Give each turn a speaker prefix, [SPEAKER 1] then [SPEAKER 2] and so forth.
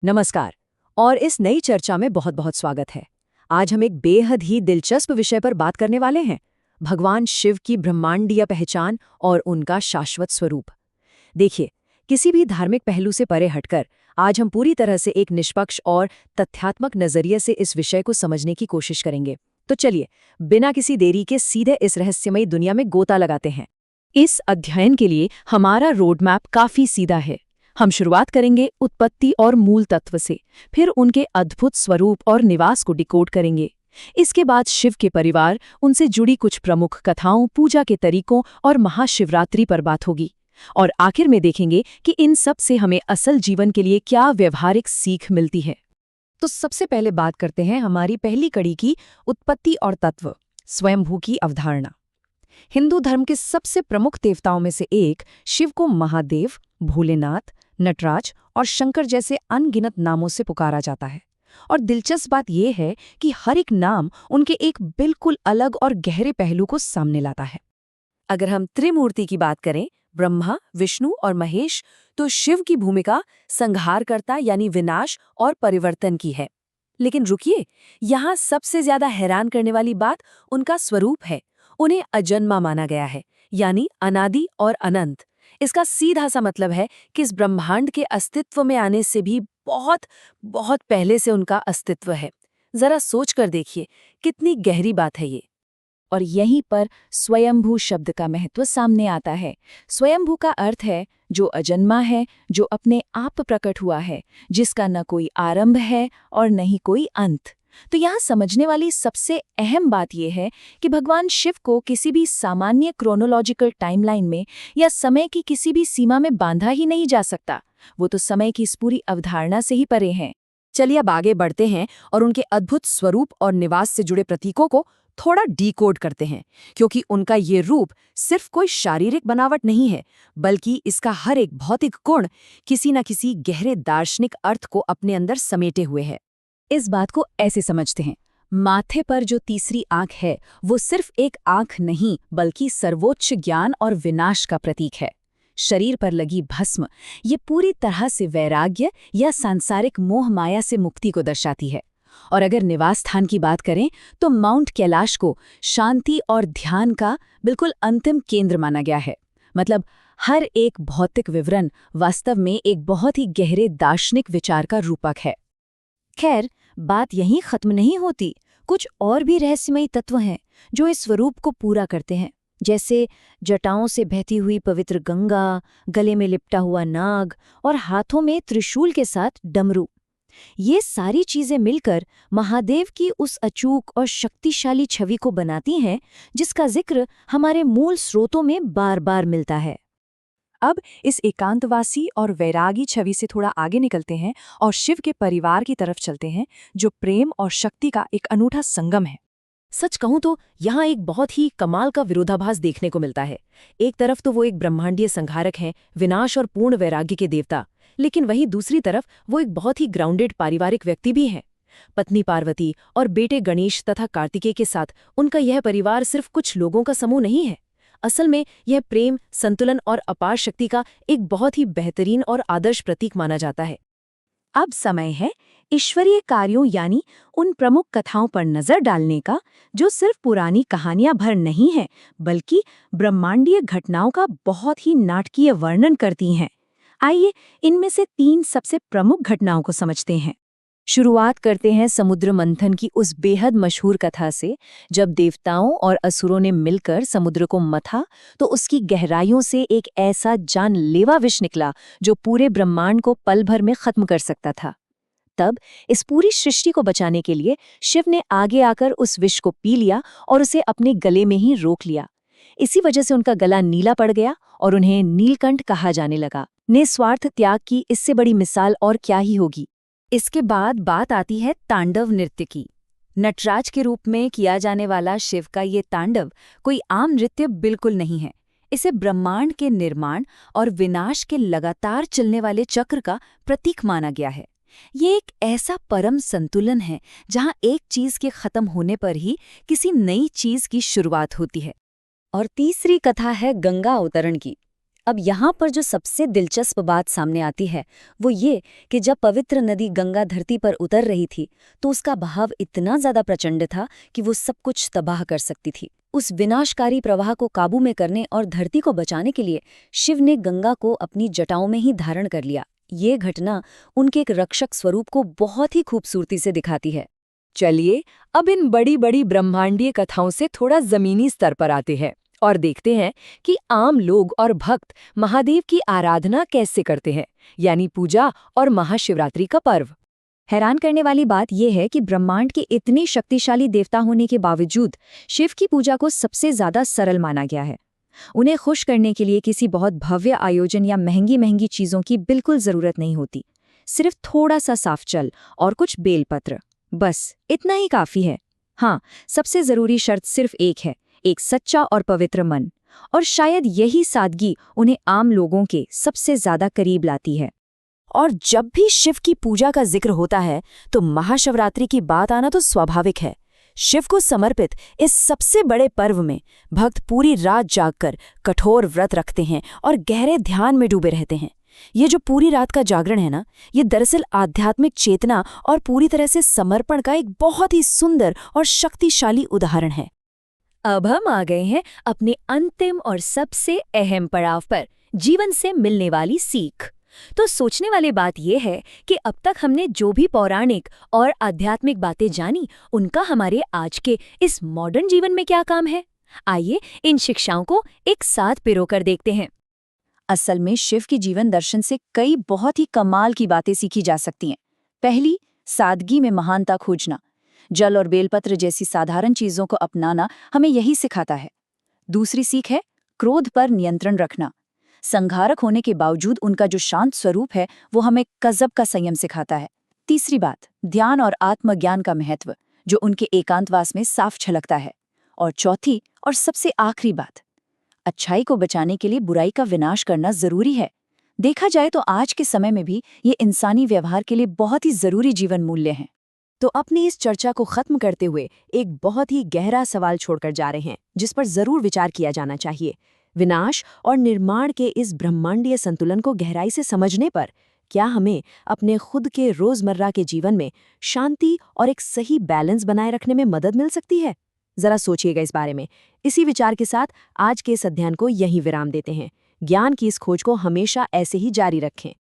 [SPEAKER 1] नमस्कार। और इस नई चर्चा में बहुत बहुत स्वागत है। आज हम एक बेहद ही दिलचस्प विषय पर बात करने वाले हैं, भगवान शिव की ब्रह्मांडीय पहचान और उनका शाश्वत स्वरूप। देखिए, किसी भी धार्मिक पहलू से परे हटकर आज हम पूरी तरह से एक निष्पक्ष और तथ्यात्मक नजरिए से इस विषय को समझने की कोशिश करेंगे। तो चलिए, बिना किसी देरी के सीधे इस रहस्यमयी दुनिया में गोता लगाते हैं। इस अध्ययन के लिए हमारा रोड मैप काफी सीधा है। हम शुरुआत करेंगे उत्पत्ति और मूल तत्व से, फिर उनके अद्भुत स्वरूप और निवास को डिकोड करेंगे। इसके बाद शिव के परिवार, उनसे जुड़ी कुछ प्रमुख कथाओं, पूजा के तरीकों और महाशिवरात्रि पर बात होगी। और आखिर में देखेंगे कि इन सब से हमें असल जीवन के लिए क्या व्यवहारिक सीख मिलती है। तो सबसे पहले बात करते हैं हमारी पहली कड़ी की, उत्पत्ति और तत्व, स्वयंभू की अवधारणा। हिंदू धर्म के सबसे प्रमुख देवताओं में से एक शिव को महादेव, भोलेनाथ, नटराज और शंकर जैसे अनगिनत नामों से पुकारा जाता है। और दिलचस्प बात यह है कि हर एक नाम उनके एक बिल्कुल अलग और गहरे पहलू को सामने लाता है। अगर हम त्रिमूर्ति की बात करें, ब्रह्मा, विष्णु और महेश, तो शिव की भूमिका संहारकर्ता यानी विनाश और परिवर्तन की है। लेकिन रुकिए, यहाँ सबसे ज्यादा हैरान करने वाली बात उनका स्वरूप है। उन्हें अजन्मा माना गया है, यानी अनादि और अनंत। इसका सीधा सा मतलब है कि इस ब्रह्मांड के अस्तित्व में आने से भी बहुत बहुत पहले से उनका अस्तित्व है। जरा सोच कर देखिए, कितनी गहरी बात है ये। और यहीं पर स्वयंभू शब्द का महत्व सामने आता है। स्वयंभू का अर्थ है जो अजन्मा है, जो अपने आप प्रकट हुआ है, जिसका न कोई आरंभ है और न ही कोई अंत। तो यहाँ समझने वाली सबसे अहम बात यह है कि भगवान शिव को किसी भी सामान्य क्रोनोलॉजिकल टाइमलाइन में या समय की किसी भी सीमा में बांधा ही नहीं जा सकता। वो तो समय की इस पूरी अवधारणा से ही परे हैं। चलिए अब आगे बढ़ते हैं और उनके अद्भुत स्वरूप और निवास से जुड़े प्रतीकों को थोड़ा डीकोड करते हैं, क्योंकि उनका ये रूप सिर्फ कोई शारीरिक बनावट नहीं है, बल्कि इसका हर एक भौतिक गुण किसी न किसी गहरे दार्शनिक अर्थ को अपने अंदर समेटे हुए है। इस बात को ऐसे समझते हैं, माथे पर जो तीसरी आंख है वो सिर्फ एक आंख नहीं, बल्कि सर्वोच्च ज्ञान और विनाश का प्रतीक है। शरीर पर लगी भस्म ये पूरी तरह से वैराग्य या सांसारिक मोह माया से मुक्ति को दर्शाती है। और अगर निवास स्थान की बात करें तो माउंट कैलाश को शांति और ध्यान का बिल्कुल अंतिम केंद्र माना गया है। मतलब हर एक भौतिक विवरण वास्तव में एक बहुत ही गहरे दार्शनिक विचार का रूपक है। खैर, बात यहीं खत्म नहीं होती। कुछ और भी रहस्यमयी तत्व हैं जो इस स्वरूप को पूरा करते हैं, जैसे जटाओं से बहती हुई पवित्र गंगा, गले में लिपटा हुआ नाग और हाथों में त्रिशूल के साथ डमरू। ये सारी चीजें मिलकर महादेव की उस अचूक और शक्तिशाली छवि को बनाती हैं, जिसका जिक्र हमारे मूल स्रोतों में बार बार मिलता है। अब इस एकांतवासी और वैरागी छवि से थोड़ा आगे निकलते हैं और शिव के परिवार की तरफ चलते हैं, जो प्रेम और शक्ति का एक अनूठा संगम है। सच कहूं तो यहाँ एक बहुत ही कमाल का विरोधाभास देखने को मिलता है। एक तरफ तो वो एक ब्रह्मांडीय संहारक हैं, विनाश और पूर्ण वैराग्य के देवता, लेकिन वहीं दूसरी तरफ वो एक बहुत ही ग्राउंडेड पारिवारिक व्यक्ति भी हैं। पत्नी पार्वती और बेटे गणेश तथा कार्तिकेय के साथ उनका यह परिवार सिर्फ कुछ लोगों का समूह नहीं है। असल में यह प्रेम, संतुलन और अपार शक्ति का एक बहुत ही बेहतरीन और आदर्श प्रतीक माना जाता है। अब समय है ईश्वरीय कार्यों यानी उन प्रमुख कथाओं पर नजर डालने का, जो सिर्फ पुरानी कहानियां भर नहीं है, बल्कि ब्रह्मांडीय घटनाओं का बहुत ही नाटकीय वर्णन करती हैं। आइए इनमें से 3 सबसे प्रमुख घटनाओं को समझते हैं। शुरुआत करते हैं समुद्र मंथन की उस बेहद मशहूर कथा से। जब देवताओं और असुरों ने मिलकर समुद्र को मथा तो उसकी गहराइयों से एक ऐसा जानलेवा विष निकला जो पूरे ब्रह्मांड को पल भर में खत्म कर सकता था। तब इस पूरी सृष्टि को बचाने के लिए शिव ने आगे आकर उस विष को पी लिया और उसे अपने गले में ही रोक लिया। इसी वजह से उनका गला नीला पड़ गया और उन्हें नीलकंठ कहा जाने लगा। निस्वार्थ त्याग की इससे बड़ी मिसाल और क्या ही होगी। इसके बाद बात आती है तांडव नृत्य की। नटराज के रूप में किया जाने वाला शिव का ये तांडव कोई आम नृत्य बिल्कुल नहीं है। इसे ब्रह्मांड के निर्माण और विनाश के लगातार चलने वाले चक्र का प्रतीक माना गया है। ये एक ऐसा परम संतुलन है जहां एक चीज के खत्म होने पर ही किसी नई चीज की शुरुआत होती है। और तीसरी कथा है गंगा अवतरण की।
[SPEAKER 2] अब यहाँ पर जो सबसे दिलचस्प बात सामने आती है वो ये कि जब पवित्र नदी गंगा धरती पर उतर रही थी तो उसका बहाव इतना ज्यादा प्रचंड था कि वो सब कुछ तबाह कर सकती थी। उस विनाशकारी प्रवाह को काबू में करने और धरती को बचाने के लिए शिव ने गंगा को अपनी जटाओं में ही धारण कर लिया। ये घटना उनके एक रक्षक स्वरूप को बहुत ही खूबसूरती से दिखाती है।
[SPEAKER 1] चलिए अब इन बड़ी बड़ी ब्रह्मांडीय कथाओं से थोड़ा जमीनी स्तर पर आते हैं और देखते हैं कि आम लोग और भक्त महादेव की आराधना कैसे करते हैं, यानी पूजा और महाशिवरात्रि का पर्व।
[SPEAKER 2] हैरान करने वाली बात यह है कि ब्रह्मांड के इतने शक्तिशाली देवता होने के बावजूद शिव की पूजा को सबसे ज्यादा सरल माना गया है। उन्हें खुश करने के लिए किसी बहुत भव्य आयोजन या महंगी महंगी चीजों की बिल्कुल जरूरत नहीं होती। सिर्फ थोड़ा सा साफ जल और कुछ बेलपत्र, बस इतना ही काफी है। हाँ, सबसे जरूरी शर्त सिर्फ एक है, एक सच्चा और पवित्र मन। और शायद यही सादगी उन्हें आम लोगों के सबसे ज्यादा करीब लाती है।
[SPEAKER 1] और जब भी शिव की पूजा का जिक्र होता है तो महाशिवरात्रि की बात आना तो स्वाभाविक है। शिव को समर्पित इस सबसे बड़े पर्व में भक्त पूरी रात जागकर कठोर व्रत रखते हैं और गहरे ध्यान में डूबे रहते हैं। ये जो पूरी रात का जागरण है ना, ये दरअसल आध्यात्मिक चेतना और पूरी तरह से समर्पण का एक बहुत ही सुंदर और शक्तिशाली उदाहरण है।
[SPEAKER 2] अब हम आ गए हैं अपने अंतिम और सबसे अहम पड़ाव पर, जीवन से मिलने वाली सीख। तो सोचने वाली बात यह है कि अब तक हमने जो भी पौराणिक और आध्यात्मिक बातें जानी, उनका हमारे आज के इस मॉडर्न जीवन में क्या काम है। आइए इन शिक्षाओं को एक साथ पिरोकर देखते हैं।
[SPEAKER 1] असल में शिव की जीवन दर्शन से कई बहुत ही कमाल की बातें सीखी जा सकती हैं। पहली, सादगी में महानता खोजना। जल और बेलपत्र जैसी साधारण चीजों को अपनाना हमें यही सिखाता है। दूसरी सीख है क्रोध पर नियंत्रण रखना। संघारक होने के बावजूद उनका जो शांत स्वरूप है वो हमें गजब का संयम सिखाता है। तीसरी बात, ध्यान और आत्मज्ञान का महत्व, जो उनके एकांतवास में साफ झलकता है। और चौथी और सबसे आखिरी बात, अच्छाई को बचाने के लिए बुराई का विनाश करना जरूरी है। देखा जाए तो आज के समय में भी ये इंसानी व्यवहार के लिए बहुत ही जरूरी जीवन मूल्य हैं। तो अपनी इस चर्चा को खत्म करते हुए एक बहुत ही गहरा सवाल छोड़कर जा रहे हैं, जिस पर जरूर विचार किया जाना चाहिए। विनाश और निर्माण के इस ब्रह्मांडीय संतुलन को गहराई से समझने पर क्या हमें अपने खुद के रोजमर्रा के जीवन में शांति और एक सही बैलेंस बनाए रखने में मदद मिल सकती है? जरा सोचिएगा इस बारे में। इसी विचार के साथ आज के इस अध्ययन को यहीं विराम देते हैं। ज्ञान की इस खोज को हमेशा ऐसे ही जारी रखें।